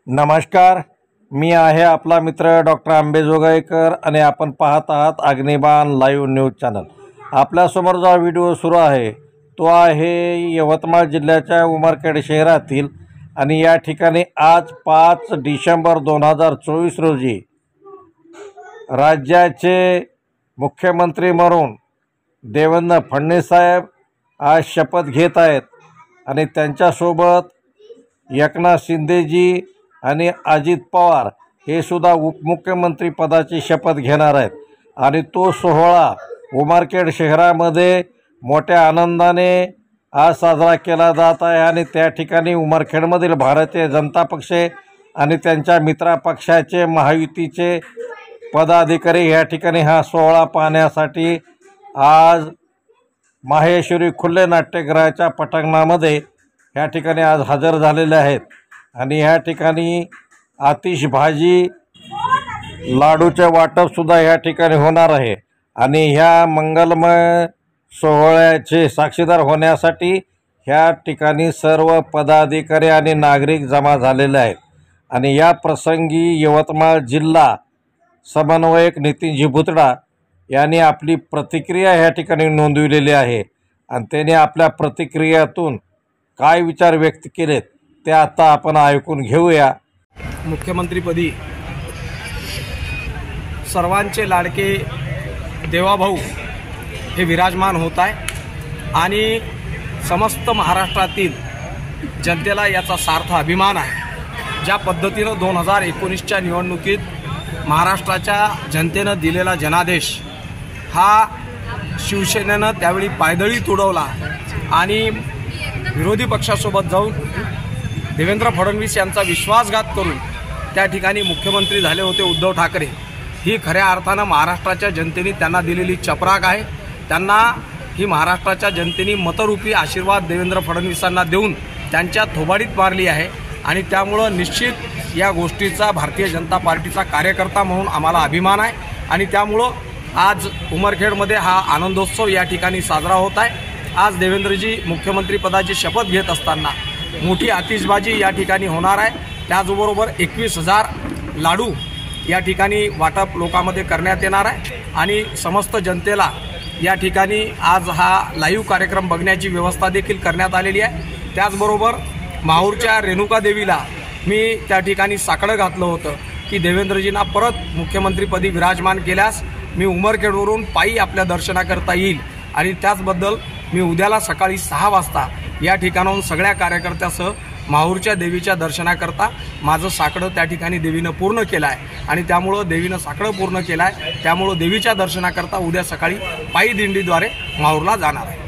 नमस्कार, मी आहे आपला मित्र डॉक्टर आंबेजोगाईकर आणि आपण पाहत आहात अग्निबाण लाईव्ह न्यूज चॅनल। आपल्यासमोर जो व्हिडिओ सुरू आहे तो आहे यवतमाळ जिल्ह्याच्या उमरखेड शहरातील आणि या ठिकाणी आज 5 डिसेंबर 2024 रोजी राज्याचे मुख्यमंत्री म्हणून देवेंद्र फडणवीस साहेब आज शपथ घेत आहेत आणि त्यांच्यासोबत एकनाथ शिंदेजी आणि अजित पवार हे सुद्धा उपमुख्यमंत्री पदाची शपथ घेणार आहेत आणि तो सोहळा उमरखेड शहरामध्ये मोठ्या आनंदाने आज साजरा केला जात आहे आणि त्या ठिकाणी उमरखेडमधील भारतीय जनता पक्ष आणि त्यांच्या मित्र पक्षाचे महायुतीचे पदाधिकारी या ठिकाणी हा सोहळा पाहण्यासाठी आज माहेश्वरी खुले नाट्यगृहाच्या पटांगणामध्ये या ठिकाणी आज हजर झालेले आहेत आणि या ठिकाणी आतिषबाजी लाडूचे वाटपसुद्धा या ठिकाणी होणार आहे आणि ह्या मंगलमय सोहळ्याचे साक्षीदार होण्यासाठी ह्या ठिकाणी सर्व पदाधिकारी आणि नागरिक जमा झालेले आहेत आणि या प्रसंगी यवतमाळ जिल्हा समन्वयक नितीनजी भुतडा यांनी आपली प्रतिक्रिया ह्या ठिकाणी नोंदविलेली आहे आणि त्यांनी आपल्या प्रतिक्रियातून काय विचार व्यक्त केलेत ते आता आपण ऐकून घेऊया। मुख्यमंत्रीपदी सर्वांचे लाडके देवाभाऊ हे विराजमान होत आहे आणि समस्त महाराष्ट्रातील जनतेला याचा सार्थ अभिमान आहे। ज्या पद्धतीनं 2019च्या निवडणुकीत महाराष्ट्राच्या जनतेनं दिलेला जनादेश हा शिवसेनेनं त्यावेळी पायदळी तुडवला आणि विरोधी पक्षासोबत जाऊन देवेंद्र फडणवीस यांचा विश्वासघात करून त्या ठिकाणी मुख्यमंत्री झाले होते उद्धव ठाकरे। ही खऱ्या अर्थानं महाराष्ट्राच्या जनतेने त्यांना दिलेली चपराक आहे। त्यांना ही महाराष्ट्राच्या जनतेने मतरूपी आशीर्वाद देवेंद्र फडणवीसांना देऊन त्यांच्या थोबाडीत मारली आहे आणि त्यामुळं निश्चित या गोष्टीचा भारतीय जनता पार्टीचा कार्यकर्ता म्हणून आम्हाला अभिमान आहे आणि त्यामुळं आज उमरखेडमध्ये हा आनंदोत्सव या ठिकाणी साजरा होत आहे। आज देवेंद्रजी मुख्यमंत्रीपदाची शपथ घेत असताना मोठी आतिषबाजी या ठिकाणी होणार आहे। त्याचबरोबर 21,000 लाडू या ठिकाणी वाटप लोकांमध्ये करण्यात येणार आहे आणि समस्त जनतेला या ठिकाणी आज हा लाईव्ह कार्यक्रम बघण्याची व्यवस्था देखील करण्यात आलेली आहे। त्याचबरोबर माहूरच्या रेणुका देवीला मी त्या ठिकाणी साकडं घातलं होतं की देवेंद्रजींना परत मुख्यमंत्रीपदी विराजमान केल्यास मी उमरखेडवरून पायी आपल्या दर्शनाकरता येईल आणि त्याचबद्दल मी उद्याला सकाळी 6 वाजता या ठिकाणाहून सगळ्या कार्यकर्त्यासह माहूरच्या देवीच्या दर्शनाकरता माझं साकडं त्या ठिकाणी देवीनं पूर्ण केलं आहे आणि त्यामुळं देवीनं साकडं पूर्ण केलं आहे। त्यामुळं देवीच्या दर्शनाकरता उद्या सकाळी पायी दिंडीद्वारे माहूरला जाणार आहे।